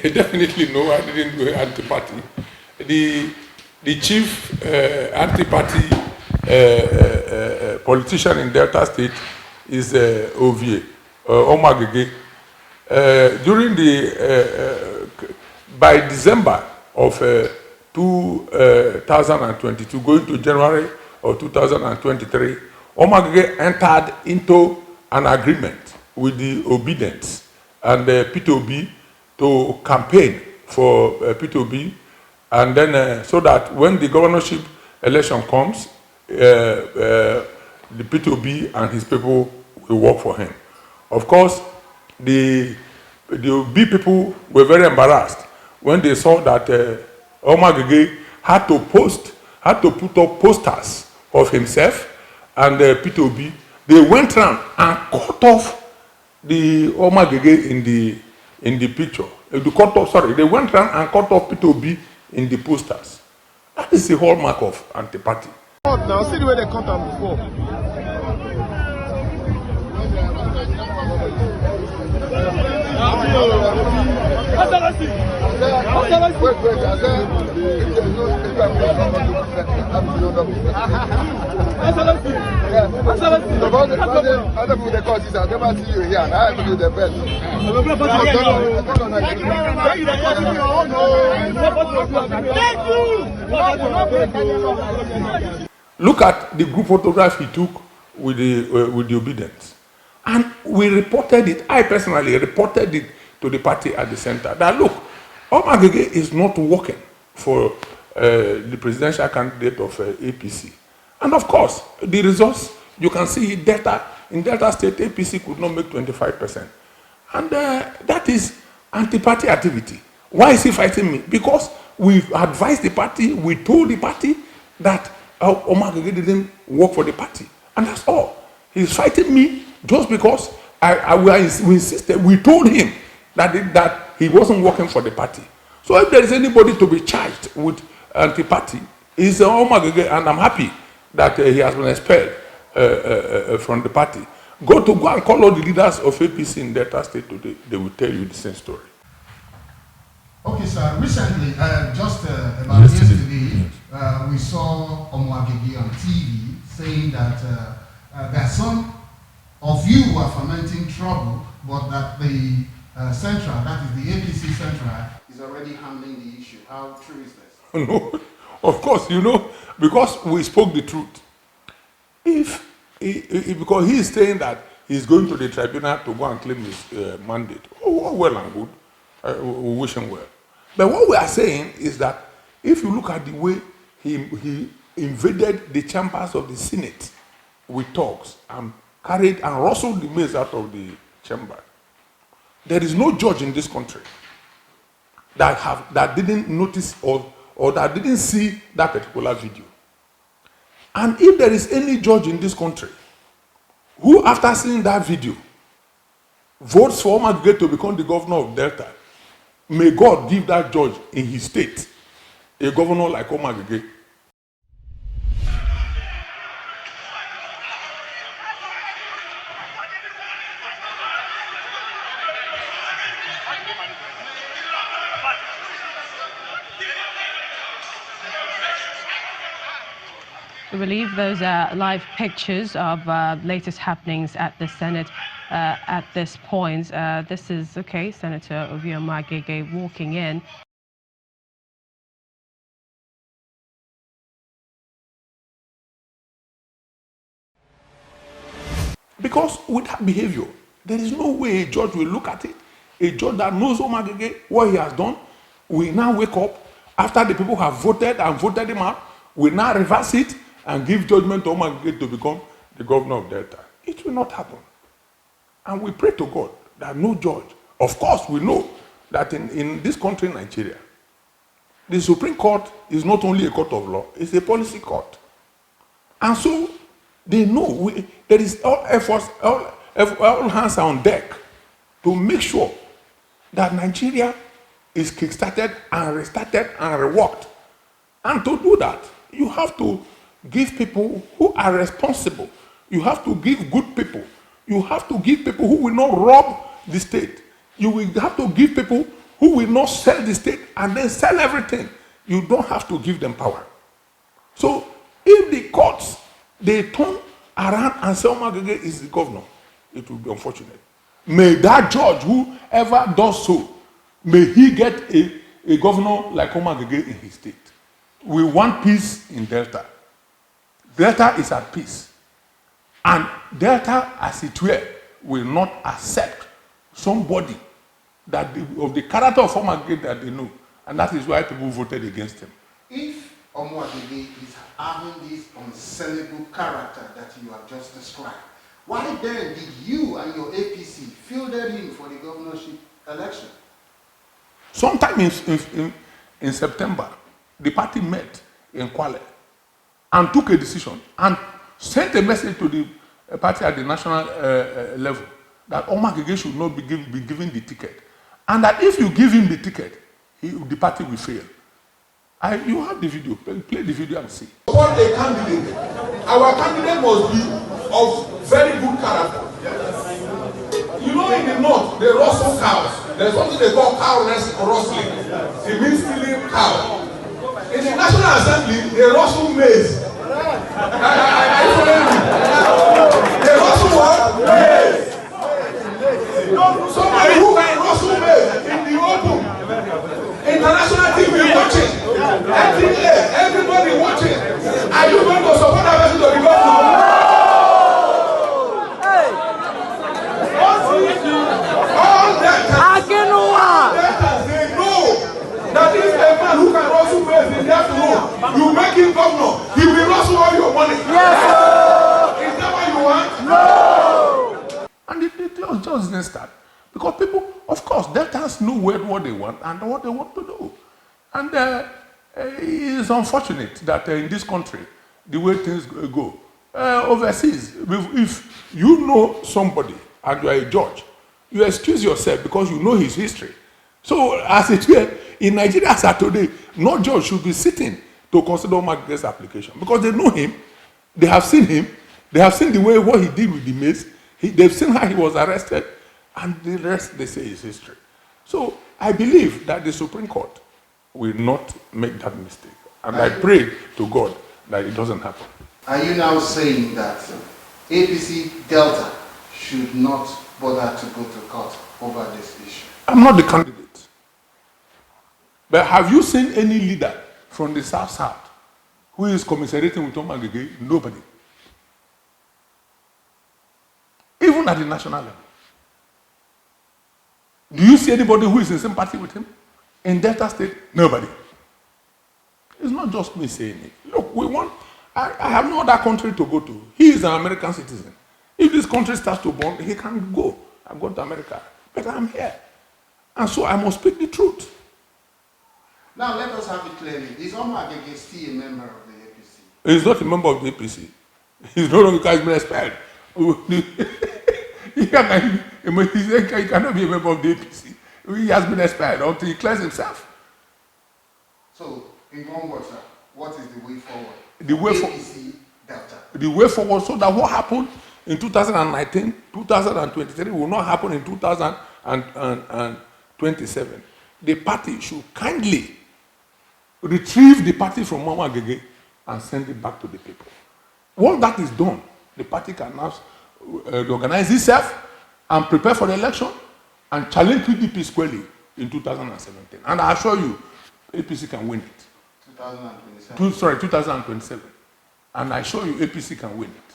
Definitely no, I didn't do anti-party. The chief anti-party politician in Delta State is Ovie Omo-Agege. During by December of 2022, going to January of 2023, Omo-Agege entered into an agreement with the Obedience and Peter Obi to campaign for Peter Obi, and then so that when the governorship election comes, the Peter Obi and his people will work for him. Of course, the Obi people were very embarrassed when they saw that Omo-Agege had to put up posters of himself and Peter Obi. They went around and cut off the Omo-Agege in the picture. They went around and cut off Peter Obi in the posters. That is the hallmark of anti-party. Now see the way they cut them before. Look at the group photograph he took with the Obedience. And we reported it, I personally reported it to the party at the center, that look, Omo-Agege is not working for the presidential candidate of APC. And of course, the results, you can see in Delta State, APC could not make 25%. And that is anti-party activity. Why is he fighting me? Because we advised the party, we told the party that Omo-Agege didn't work for the party. And that's all. He's fighting me just because we insisted, we told him that he wasn't working for the party. So if there is anybody to be charged with anti-party, it's Omo-Agege, and I'm happy that he has been expelled from the party. Go and call all the leaders of APC in Delta State today. They will tell you the same story. Okay, sir. Recently, just about yesterday, we saw Omo-Agege on TV saying that that some of you were fomenting trouble, but that the central, that is the APC central, is already handling the issue. How true is this? No, of course, you know, because we spoke the truth. Because he is saying that he's going to the tribunal to go and claim his mandate. Oh, well and good. We wish him well. But what we are saying is that if you look at the way he invaded the chambers of the Senate with talks and carried and rustled the maize out of the chamber, there is no judge in this country that didn't notice or that didn't see that particular video. And if there is any judge in this country who, after seeing that video, votes for Omo-Agege to become the governor of Delta, may God give that judge in his state a governor like Omo-Agege. We believe those are live pictures of latest happenings at the Senate at this point. This is, okay, Senator Ovie Omo-Agege walking in. Because with that behavior, there is no way a judge will look at it. A judge that knows Omo-Agege, what he has done, will now wake up after the people have voted and voted him out, will now reverse it and give judgment to Omo-Agege to become the governor of Delta. It will not happen. And we pray to God that no judge, of course we know that in this country, Nigeria, the Supreme Court is not only a court of law, it's a policy court. And so they know there is all efforts, all hands are on deck to make sure that Nigeria is kickstarted and restarted and reworked. And to do that, you have to give people who are responsible. You have to give good people. You have to give people who will not rob the state. You will have to give people who will not sell the state and then sell everything. You don't have to give them power. So if the courts, they turn around and say Omo-Agege is the governor, it will be unfortunate. May that judge, whoever does so, may he get a governor like Omo-Agege in his state. We want peace in Delta. Delta is at peace. And Delta, as it were, will not accept somebody that of the character of Omo-Agege that they know. And that is why people voted against him. If Omo-Agege is having this unsellable character that you have just described, why then did you and your APC fielded him for the governorship election? Sometime in September, the party met in Kwale and took a decision and sent a message to the party at the national level that Omo-Agege should not be given the ticket. And that if you give him the ticket, the party will fail. You have the video. Play the video and see. Support a candidate. Our candidate must be of very good character. You know, in the north, they rustle cows. There's something they call cow rustling. It means stealing cow. In the National Assembly, they rustle maize. Are you following me? They rustle what? Maize. Somebody who can rustle maize in the open. International TV watching. Everybody watching. Are you going to support that person to be governor? All that they know that if a man who can rustle maize in the afternoon, you make him governor, he will rustle all your money. Yes, sir. Is that what you want? No. And it just didn't start. Because people, of course, Deltans know what they want and what they want to do. And it is unfortunate that in this country, the way things go, overseas, if you know somebody and you are a judge, you excuse yourself because you know his history. So, as it were, in Nigeria as of today, no judge should be sitting to consider Omo-Agege's application because they know him, they have seen him, they have seen the way what he did with the maize, they've seen how he was arrested, and the rest they say is history. So, I believe that the Supreme Court will not make that mistake. And I pray to God that it doesn't happen. Are you now saying that APC Delta should not bother to go to court over this issue? I'm not the candidate. But have you seen any leader from the South who is commiserating with Omo-Agege? Nobody. Even at the national level. Do you see anybody who is in sympathy with him? In Delta State, nobody. It's not just me saying it. Look, I have no other country to go to. He is an American citizen. If this country starts to burn, he can go. I've gone to America. But I'm here. And so I must speak the truth. Now let us have it clearly. Is Omo-Agege still a member of the APC? He's not a member of the APC. He's no longer been expelled. He cannot be a member of the APC. He has been expelled until he clears himself. So, in one word, sir, what is the way forward? The way APC Delta. The way forward so that what happened in 2019, 2023 will not happen in 2027. The party should kindly retrieve the party from Omo-Agege and send it back to the people. Once that is done, the party can now organize itself and prepare for the election and challenge PDP squarely in 2017. And I assure you, APC can win it. 2027. 2027. And I assure you, APC can win it.